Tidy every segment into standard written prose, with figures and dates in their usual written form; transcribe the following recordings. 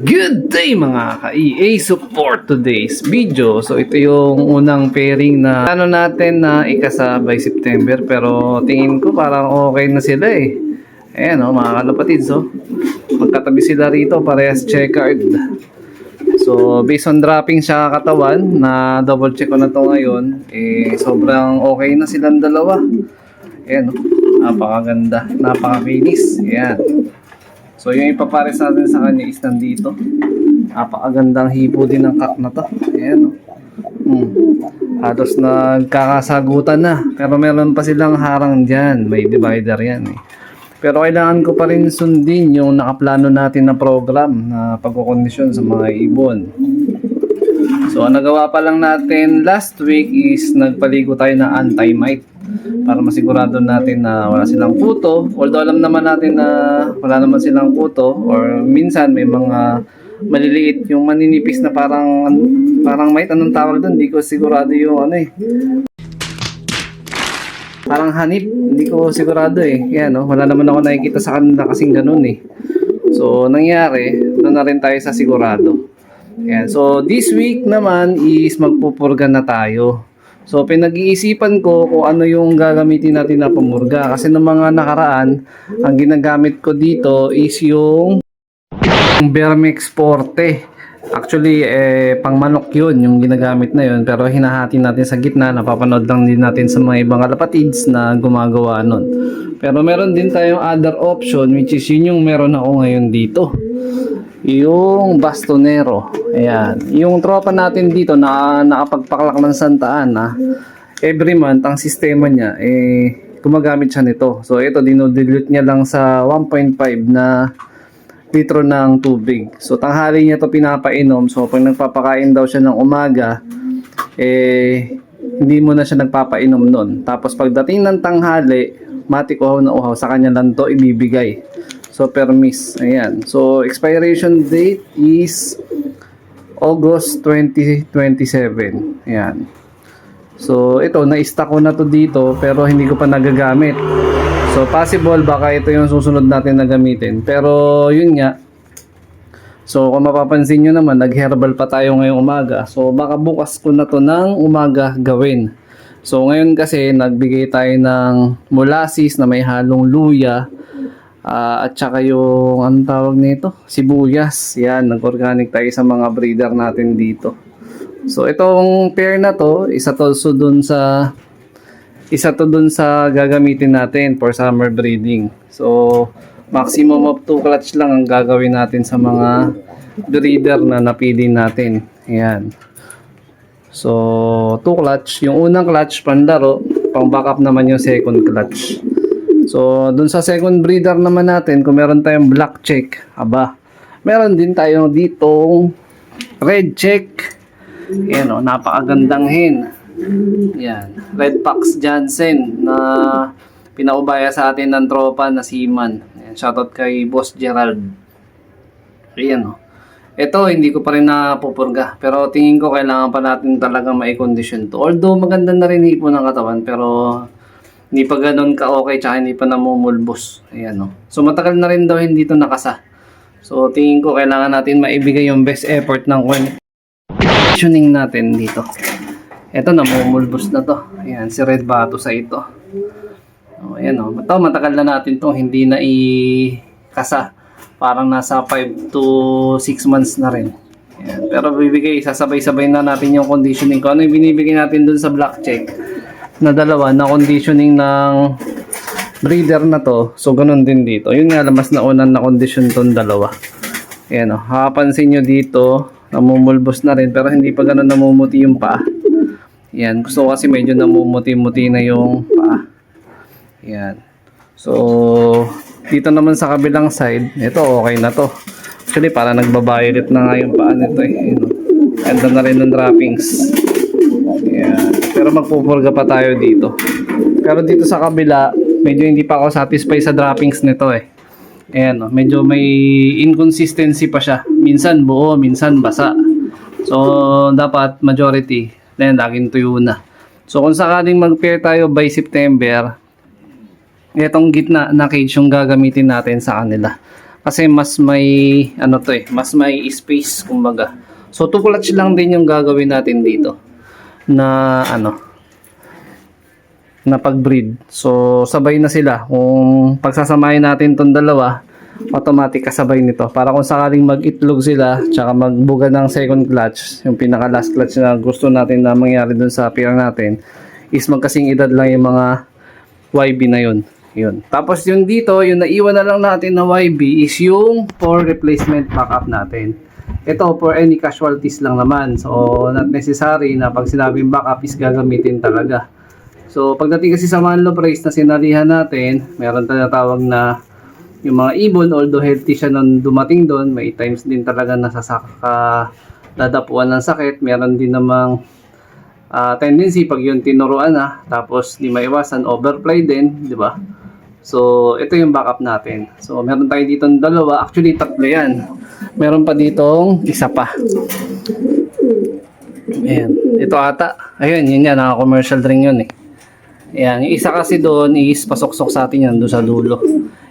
Good day mga ka-EA support today's video. So ito yung unang pairing na ano natin na ikasa by September, pero tingin ko parang okay na sila eh. Ayan o mga kalapatids, so magkatabi sila rito, parehas checkered. So based on dropping siya katawan, na double check ko na to ngayon, eh sobrang okay na silang dalawa. Ayan o, napakaganda, napakakinis. Ayan. So yung ipapares natin sa kanya is nandito. Napakagandang hipo din ng kak na to. Ayan o. Halos nagkakasagutan na. Pero meron pa silang harang dyan. May divider yan eh. Pero kailangan ko pa rin sundin yung nakaplano natin na program na pagkukondisyon sa mga ibon. So ang nagawa pa lang natin last week is nagpaligo tayo na anti-mite para masigurado natin na wala silang kuto. Although alam naman natin na wala naman silang kuto, or minsan may mga maliliit yung maninipis na parang mite, anong tawag doon, hindi ko sigurado yung ano eh, parang hanip, hindi ko sigurado eh. Yan, no? Wala naman ako nakikita sa kanila kasing ganun eh. So nangyari, doon na rin tayo sa sigurado. Yan. So this week naman is magpupurga na tayo. So pinag-iisipan ko kung ano yung gagamitin natin na pamurga. Kasi ng mga nakaraan, ang ginagamit ko dito is yung Vermex Forte. Actually, pang manok yun, yung ginagamit na yun. Pero hinahati natin sa gitna, napapanood lang din natin sa mga ibang kalapatids na gumagawa nun. Pero meron din tayong other option, which is yun yung meron ako ngayon dito. Yung bastonero. Ayan. Yung tropa natin dito na nakapagpakalak ng Santa Ana, every month ang sistema niya gumagamit siya nito. So ito, dinodilute niya lang sa 1.5 na litro ng tubig. So tanghali niya to pinapainom. So pag nagpapakain daw siya ng umaga, hindi mo na siya nagpapainom nun. Tapos pagdating ng tanghali, matik uhaw na uhaw, sa kanya lang to ibibigay. So permis, ayan. So expiration date is August 2027. Ayan. So ito, na-stock ko na to dito pero hindi ko pa nagagamit. So possible baka ito yung susunod natin na gamitin. Pero yun nga. So kung mapapansin nyo naman, nag-herbal pa tayo ngayong umaga. So baka bukas ko na to ng umaga gawin. So ngayon kasi nagbigay tayo ng molasses na may halong luya. At saka yung anong tawag nito, sibuyas. Yan, nag-organic tayo sa mga breeder natin dito. So itong pair na to, isa to dun sa gagamitin natin for summer breeding. So maximum of 2 clutch lang ang gagawin natin sa mga breeder na napili natin. Ayan. So 2 clutch, yung unang clutch panlaro, pang backup naman yung second clutch. So, dun sa second breeder naman natin, kung meron tayong black check, meron din tayo ditong red check. Yan o, napakagandang hen. Yan, Red Fox Jansen na pinaubaya sa atin ng tropa na seaman. Yan, shoutout kay Boss Gerald. Ayan o. Ito, hindi ko pa rin napupurga. Pero tingin ko kailangan pa natin talaga ma-condition to. Although maganda na rin hipo ng katawan, pero hindi pa ganun ka-okay, tsaka hindi pa namumulbos. Ayan o. So matagal na rin daw hindi ito nakasa. So tingin ko kailangan natin maibigay yung best effort ng conditioning natin dito. Ito, namumulbos na to. Ayan, si Red Bato sa ito. O, ayan o. Ito, matagal na natin to hindi na i-kasa. Parang nasa 5 to 6 months na rin. Ayan. Pero bibigay, sasabay-sabay na natin yung conditioning ko. Ano yung binibigay natin dun sa black check na dalawa na conditioning ng breeder na to. So ganun din dito. Yun nga, mas naunang na condition tong dalawa. Ayan o. Hapansin nyo dito, namumulbos na rin pero hindi pa ganun namumuti yung paa. Ayan. Gusto ko kasi medyo namumuti-muti na yung paa. Ayan. So dito naman sa kabilang side, ito okay na to. Actually para nagbabayulit na nga yung paa nito eh. Ganda na rin ng droppings. Ayan. Pero magpupurga pa tayo dito. Pero dito sa kabila, medyo hindi pa ako satisfied sa droppings nito eh. Ayan, medyo may inconsistency pa siya. Minsan buo, minsan basa. So dapat majority, then laging tuyo na. So kung sakaling mag-pair tayo by September, itong gitna na cage yung gagamitin natin sa kanila. Kasi mas may ano to mas may space kumbaga. So 2 clutch lang din yung gagawin natin dito na na pag-breed. So sabay na sila. Kung pagsasamahin natin tong dalawa, automatic kasabay nito. Para kung sakaling mag-itlog sila, tsaka magbuga ng second clutch, yung pinaka last clutch na gusto natin na mangyari dun sa pair natin, is magkasing edad lang yung mga YB na yun. Yun. Tapos yung dito, yung naiwan na lang natin na YB is yung for replacement backup natin. Ito for any casualties lang naman. So not necessary na pag sinabing backup is gagamitin talaga. So pagdating kasi sa manlop race na sinalihan natin, meron tinatawag na yung mga ibon, although healthy siya nung dumating doon, may times din talaga dadapuan ng sakit. Meron din namang tendency pag yung tinuruan na, tapos di maiwasan, overfly din, di ba? So, ito yung backup natin. So, meron tayo dito ng dalawa. Actually, tatlo yan. Meron pa ditong isa pa. Ayan. Ito ata. Ayun, yun yan. Naka-commercial ring yun eh. Ayan. Yung isa kasi doon is pasuksok sa atin yan doon sa dulo.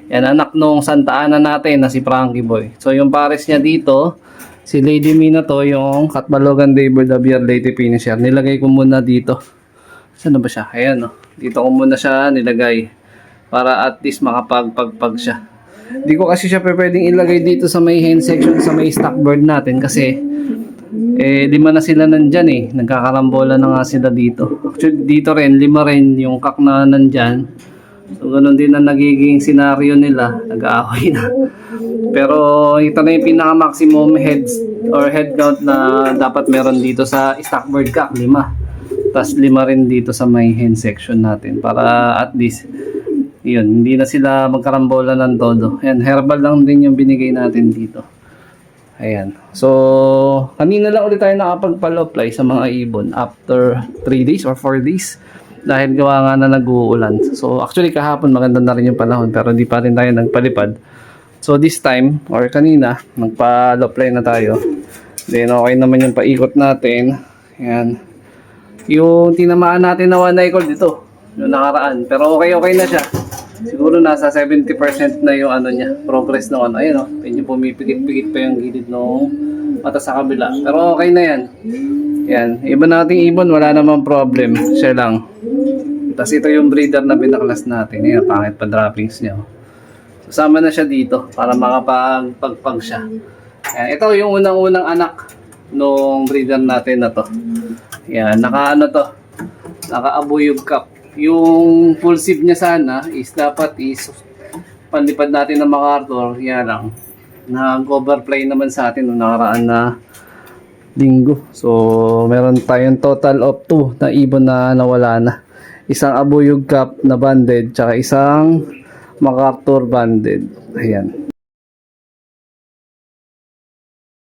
Yan, anak nung Santa Ana natin na si Frankie Boy. So, yung pares niya dito, si Lady Mina to, yung Katbalogan Daybird Abier Lady Finisher. Nilagay ko muna dito. Saan ba siya? Ayan, no. Dito ko muna siya nilagay. Para at least makapagpagpag siya. Hindi ko kasi siya pwedeng ilagay dito sa may hen section, sa may stock bird natin. Kasi, lima na sila nandyan eh. Nagkakarambola na nga sila dito. Actually, dito rin, 5 rin yung kak na nandyan. So, ganun din ang nagiging senaryo nila. Nag-aaway na. Pero, ito na yung pinaka-maximum heads or head count na dapat meron dito sa stock bird kak, 5. Tapos 5 rin dito sa may hen section natin. Para at least, yun, hindi na sila magkarambola ng todo. Ayan, herbal lang din yung binigay natin dito. Ayan. So, kanina lang ulit tayo nakapagpalo-apply sa mga ibon after 3 days or 4 days. Dahil gawa nga na nag-uulan. So, actually kahapon maganda na rin yung panahon pero hindi pa rin tayo nagpalipad. So, this time, or kanina, nagpalo-apply na tayo. Then, okay naman yung paikot natin. Ayan. Yung tinamaan natin na 1 icon dito. Yung nakaraan. Pero okay na siya. Siguro nasa 70% na yung niya, progress ng Ayun o, medyo pumipigit-pigit pa yung gilid ng mata sa kabila. Pero okay na yan. Yan. Iba nating ibon, wala namang problem. Siya lang. Tapos ito yung breeder na binaklas natin. Ayan, pangit pa droppings niya. Susama na siya dito para makapagpagpag siya. Ayan, ito yung unang-unang anak nung breeder natin na to. Yan, naka-abuyog cup. Yung full sieve niya sana is dapat panlipad natin ng MacArthur. Yan lang. Nag-overfly naman sa atin noong nakaraan na linggo. So, meron tayong total of 2 na ibon na nawala na. Isang abuyog cup na banded, tsaka isang MacArthur banded. Ayan.